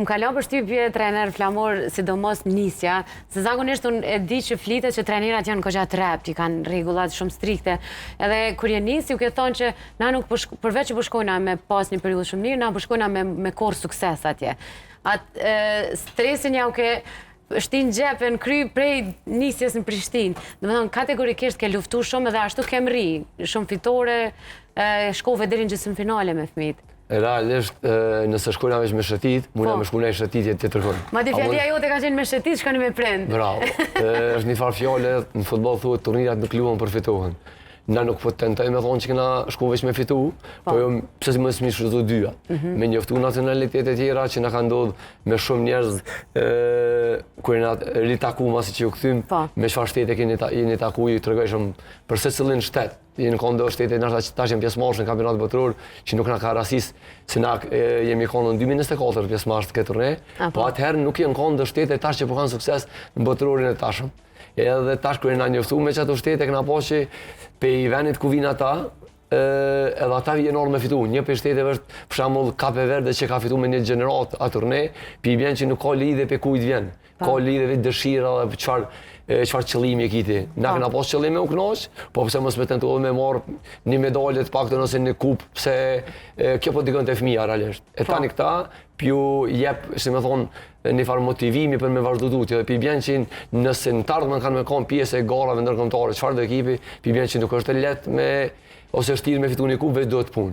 Më ka lënë përshtypje trener flamor, sidomos nisja, se zakonisht unë e di që flitet që trenerat janë goxha trap, që kanë rregullat shumë strikte. Edhe kur je nis, ju ke thonë që na nuk përveç që po shkojna me pas një periudhë shumë mirë, na po shkojna me korë sukses atje. Atë stresin ja u ke shtin gjepen kry prej nisjes në Prishtinë. Domethënë kategorikisht ke luftu shumë edhe ashtu ke rri, shumë fitore, shkove deri në gjysmëfinale me fëmijët. Realisht, nëse shkojna veç me shëtit, muna me shkojna i shëtitje të tërkon. Ma di fjallia jote ka qenë me shëtit, shkani me prend. Bravo. Është një farë fjale, në futboll thuhet turnirat nuk luan për fitohen. Na nuk po tentoj me thonë që kena shku veç me fitu, po jo pse si më smi shfrytëzu dyja. Me njoftu nacionalitetet tjera që na ka ndodhur me shumë njerëz kur na ritaku masi që u kthym, me çfarë shtete jeni taku ju tregojshëm për secilin shtet. Jeni kondo shtete ndoshta tash janë pjesëmarrësh në kampionatin botror që nuk na ka rastis se na jemi kondo në 2024 pjesëmarrës të këtë turne, po atëherë nuk janë kondo shtete tash që po kanë sukses në botrorin e tashëm. Edhe tash kur na njoftu me çato shtete kena pas që pe i venit ku vinë ata, edhe ata vjen orë me fitu. Një për shteteve është për shembull Kape Verde që ka fitu me një gjenerat a turne, pi vjen që nuk ka lidhje pe kujt vjen. Ka lidhje vetë dëshira dhe çfarë qëllimi e kiti. Na kena pas qëllime u kënaq, po pse mos me tentuar me marr një medalje të paktën ose një kupë, pse kjo po dikon te fëmia realisht. E tani këta ju jep, si më thon, një farë motivimi për me vazhdu tutje dhe pi bjen që nëse në tardhmen kanë me kon pjesë e garave ndërkombëtare, çfarë do ekipi, pi bjen që nuk është lehtë me ose vështirë me fitu një kupë, veç duhet punë.